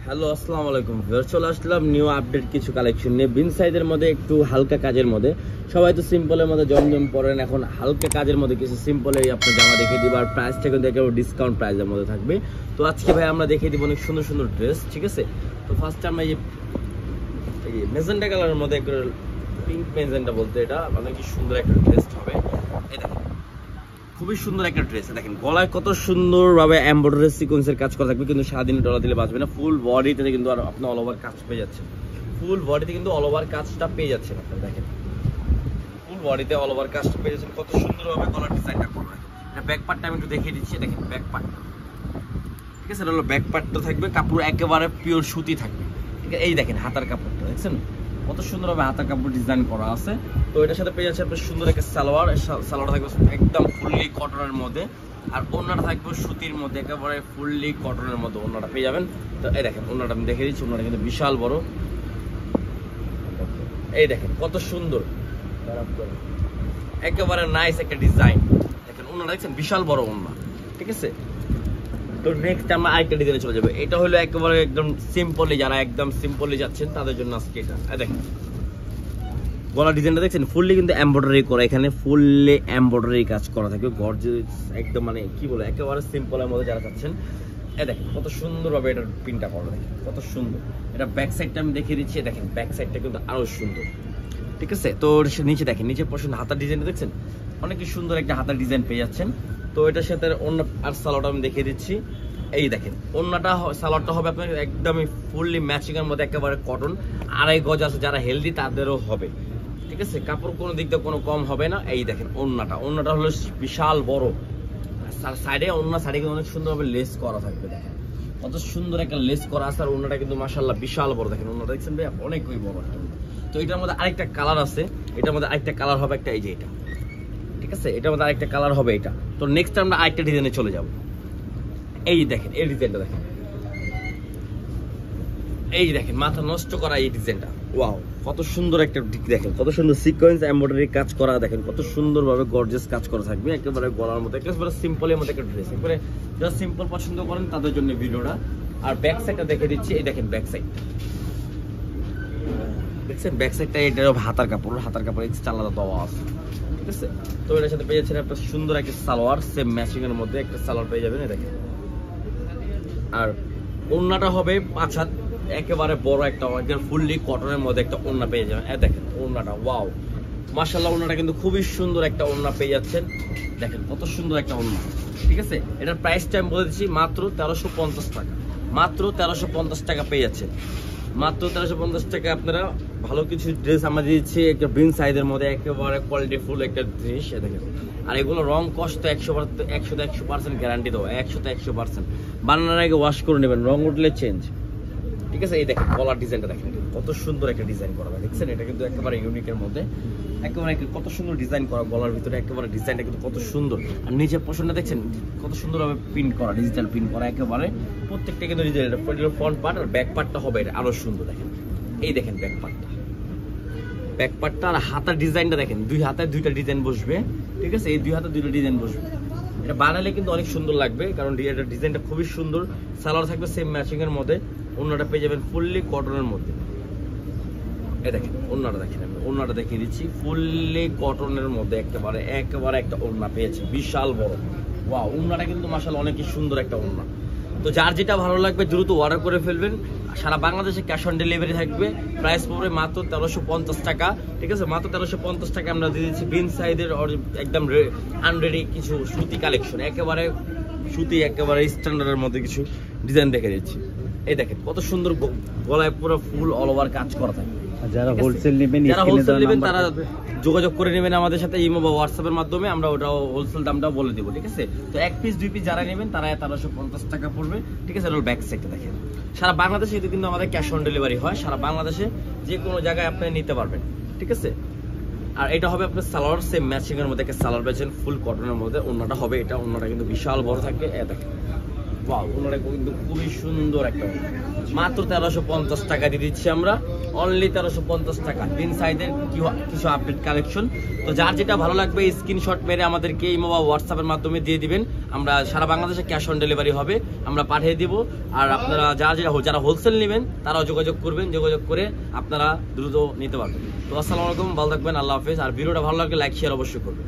Hello আসসালামু আলাইকুম viewer, চলে আসলাম নিউ আপডেট কিছু কালেকশন নিয়ে। বিন সাইজের মধ্যে একটু হালকা কাজের মধ্যে, সবাই তো সিম্পলের মধ্যে জমজম পরেন, এখন হালকা কাজের মধ্যে কিছু সিম্পলের আপনার জামা দেখিয়ে দিব। আর প্রাইসটা কিন্তু একেবারে ডিসকাউন্ট প্রাইসের মধ্যে থাকবে। তো আজকে ভাই আমরা দেখিয়ে দিব অনেক সুন্দর সুন্দর ড্রেস, ঠিক আছে? তো ফার্স্টে আমরা এই মেজেন্টা কালারের মধ্যে একটা পিঙ্ক মেজেন্টা বলতে, এটা অনেক সুন্দর একটা ড্রেস হবে। এই দেখেন খুবই সুন্দর একটা ড্রেস, দেখেন গলায় কত সুন্দর ভাবে এমব্রয়ডারি সিকোয়েন্সের কাজ করা থাকবে, কিন্তু সারাদিন ডলার দিলে বাঁচবে না। ফুল বডিতে কিন্তু আর আপনি অল ওভার কাজ পেয়ে যাচ্ছেন, ফুল বডিতে কিন্তু অল ওভার কাজটা পেয়ে যাচ্ছেন। আপনারা দেখেন ফুল বডিতে অল ওভার কাজটা পেয়ে যাচ্ছেন, কত সুন্দর ভাবে গলার ডিজাইনটা করা। এটা ব্যাক পার্টটা আমি একটু দেখিয়ে দিচ্ছি, দেখেন ব্যাক পার্ট, ঠিক আছে? এটা হলো ব্যাক পার্টটা থাকবে, কাপড় একেবারে পিওর সুতি থাকবে। ঠিক আছে, এই দেখেন হাতার কাপড়টা দেখছেন কত সুন্দরভাবে হাতার কাপড় ডিজাইন করা আছে। তো এটার সাথে পেয়ে যাচ্ছে আপনার সুন্দর একটা সালোয়ার, সালোয়ার থাকবে একদম ফুললি কটনের মধ্যে, আর ওড়নাটা থাকবে সুতির মধ্যে, একেবারে ফুললি কটনের মধ্যে ওড়নাটা পেয়ে যাবেন। তো এই দেখেন ওড়নাটা আমি দেখে দিচ্ছি, ওড়নাটা কিন্তু বিশাল বড়। এই দেখেন কত সুন্দর, একেবারে নাইস একটা ডিজাইন। দেখেন ওড়নাটা দেখছেন বিশাল বড় ওড়না, ঠিক আছে? তো নেক্সট আমরা আরেকটা ডিজাইনে চলে যাবে। এটা হলো একেবারে একদম সিম্পলি, যারা একদম সিম্পলি যাচ্ছেন তাদের জন্য আজকে এটা। দেখেন গলা ডিজাইনটা দেখছেন ফুললি কিন্তু এমব্রয়ডারি করা, এখানে ফুললি এমব্রয়ডারি কাজ করা থাকবে, গর্জিয়াস একদম, মানে কি বলে একেবারে সিম্পলের মধ্যে যারা চাচ্ছেন। দেখেন কত সুন্দরভাবে এটার প্রিন্টটা করা, দেখেন কত সুন্দর। এটা ব্যাক সাইডটা আমি দেখিয়ে দিচ্ছি, দেখেন ব্যাক সাইডটা কিন্তু আরো সুন্দর, ঠিক আছে? তো নিচে দেখেন, নিচে পছন্দ হাতার ডিজাইনটা দেখছেন অনেক সুন্দর একটা হাতার ডিজাইন পেয়ে যাচ্ছেন। তো এটার সাথে অন্য আর সালোয়ারটা আমি দেখিয়ে দিচ্ছি। এই দেখেন ওন্নাটা সালোয়ারটা হবে আপনার একদমই ফুললি ম্যাচিং এর মধ্যে, একেবারে কটন, আড়াই গজ আছে, যারা হেলদি তাদেরও হবে, ঠিক আছে? কাপড় কোনো দিক দিয়ে কোনো কম হবে না। এই দেখেন ওন্নাটা হলো বিশাল বড়, সাইডে ওন্না সাইডে কিন্তু অনেক সুন্দরভাবে লেস করা থাকবে, দেখেন কত সুন্দর একটা লেস করা আছে। আর ওন্নাটা কিন্তু মাশাআল্লাহ বিশাল বড়, দেখেন ওন্নাটা দেখছেন ভাই অনেকই বড় একটা। তো এটার মধ্যে আরেকটা কালার আছে, এটার মধ্যে আরেকটা কালার হবে একটা, এই যে এটা, ঠিক আছে? এটার মধ্যে আরেকটা কালার হবে এটা। তো নেক্সট আমরা আরেকটা ডিজাইনে চলে যাব। এই দেখেন এই ডিজাইনটা দেখেন, এই দেখেন মাথা নষ্ট করা এই ডিজাইনটা, ওয়াও কত সুন্দর একটা, দেখেন কত সুন্দর সিকোয়েন্স এমব্রয়ডারি কাজ করা, দেখেন কত সুন্দরভাবে গর্জিয়াস কাজ করা থাকবে, একেবারে গলার মধ্যে, একেবারে সিম্পলের মধ্যে একটা ড্রেস, একেবারে যারা সিম্পল পছন্দ করেন তাদের জন্য ভিডিওটা। আর ব্যাক সাইডটা দেখে দিচ্ছি, এই দেখেন ব্যাক সাইড দেখছেন, ব্যাক সাইডটা এটা হাতার কাপড় এক্সট্রা আলাদা দেওয়া আছে, ঠিক আছে? তো এটার সাথে পেয়ে যাচ্ছেন একটা সুন্দর একটা সালোয়ার, সেম ম্যাচিং এর মধ্যে একটা সালোয়ার পেয়ে যাবেন, দেখেন। আর ওড়নাটা হবে 5 হাত, একেবারে বড় একটা, একদম ফুললি কটনের মধ্যে একটা ওড়না পেয়ে যাবেন। দেখেন ওড়নাটা, ওয়াও মাশাআল্লাহ, ওড়নাটা কিন্তু খুবই সুন্দর একটা ওড়না পেয়ে যাচ্ছেন, দেখেন কত সুন্দর একটা ওড়না, ঠিক আছে? এটার প্রাইসটা আমি বলে দিচ্ছি মাত্র 1350 টাকা, মাত্র 1350 টাকা পেয়ে যাচ্ছেন, মাত্র 1350 টাকা। আপনারা ভালো কিছু ড্রেস আমরা দিচ্ছি একটা বিন সাইজের মধ্যে, একেবারে কোয়ালিটি ফুল একটা জিনিস, দেখেন। আর এগুলো রং কষ্ট 100% গ্যারান্টি দেবো, 100% বানানোর আগে ওয়াশ করে নেবেন, রং উঠলে চেঞ্জ, ঠিক আছে? এই দেখেন গলার ডিজাইনটা দেখেন কত সুন্দর একটা ডিজাইন করা, দেখছেন? এটা কিন্তু একেবারে ইউনিকের মধ্যে, একেবারে কত সুন্দর ডিজাইন করা, গলার ভিতরে একেবারে ডিজাইনটা কিন্তু কত সুন্দর। আর নিচের পোর্শনটা দেখছেন কত সুন্দরভাবে প্রিন্ট করা, ডিজিটাল প্রিন্ট করা, একেবারে প্রত্যেকটা কিন্তু ফ্রন্ট পার্ট আর ব্যাক পার্টটা হবে এটা আরো সুন্দর, দেখেন এই দেখেন ব্যাক পার্টটা আর হাতার ডিজাইনটা দেখেন, দুই হাতায় দুইটা ডিজাইন বসবে, ঠিক আছে? এই দুই হাতে দুইটা ডিজাইন বসবে, এটা বানালে কিন্তু অনেক সুন্দর লাগবে, কারণ এটা ডিজাইনটা খুবই সুন্দর। সালোয়ার থাকবে সেম ম্যাচিং এর মধ্যে, ওড়নাটা পেয়ে যাবেন ফুললি কটনের মধ্যে। এই দেখেন ওড়নাটা দেখেন, আমি ওড়নাটা দেখিয়ে দিচ্ছি, ফুললি কটনের মধ্যে একেবারে একটা ওড়না পেয়েছে বিশাল বড়, ওয়াও ওড়নাটা কিন্তু মাশাআল্লাহ অনেকই সুন্দর একটা ওড়না। তো যার যেটা ভালো লাগবে দ্রুত অর্ডার করে ফেলবেন, সারা বাংলাদেশে ক্যাশ অন ডেলিভারি থাকবে, প্রাইস পড়বে মাত্র 1350 টাকা, ঠিক আছে? মাত্র 1350 টাকা আমরা দিয়ে দিচ্ছি বিন সাইজের একদম আনরেডি কিছু সুতি কালেকশন, একেবারে সুতি, একেবারে স্ট্যান্ডার্ডের মধ্যে কিছু ডিজাইন দেখে দিচ্ছি। এই দেখেন কত সুন্দর গলায় পুরো ফুল অল ওভার কাজ করা থাকে। যারা হোলসেল নেবেন তারা যোগাযোগ করে নেবেন আমাদের সাথে ইমো বা হোয়াটসঅ্যাপের মাধ্যমে, আমরা ওটাও হোলসেল দামটাও বলে দেবো, ঠিক আছে? তো 1 পিস 2 পিস যারা নেবেন তারা 1350 টাকা পড়বে, ঠিক আছে? ব্যাক সাইডটা দেখেন, সারা বাংলাদেশে কিন্তু আমাদের ক্যাশ অন ডেলিভারি হয়, সারা বাংলাদেশে যে কোনো জায়গায় আপনি নিতে পারবেন, ঠিক আছে? আর এটা হবে আপনার সালোয়ার সেম ম্যাচিং এর মধ্যে, একটা সালোয়ার পেয়েছেন ফুল কটনের মধ্যে, ওড়নাটা হবে এটা, ওড়নাটা কিন্তু বিশাল বড় থাকে, দেখেন ওয়াও, ওনারা কিন্তু খুবই সুন্দর একটা ওড়না। মাত্র 1350 টাকা দিয়ে দিচ্ছি আমরা, অনলি 1350 টাকা। তিন সাইজের কিছু আপডেট কালেকশন। তো যার যেটা ভালো লাগবে স্ক্রিনশট মেরে আমাদেরকে ইমো বা হোয়াটসঅ্যাপের মাধ্যমে দিয়ে দিবেন। আমরা সারা বাংলাদেশে ক্যাশ অন ডেলিভারি হবে, আমরা পাঠিয়ে দিব। আর আপনারা যারা হোলসেল নেবেন তারাও যোগাযোগ করবেন, যোগাযোগ করে আপনারা দ্রুত নিতে পারবেন। তো আসসালামু আলাইকুম, ভালো থাকবেন, আল্লাহ হাফেজ। আর ভিডিওটা ভালো লাগলে লাইক শেয়ার অবশ্যই করবেন।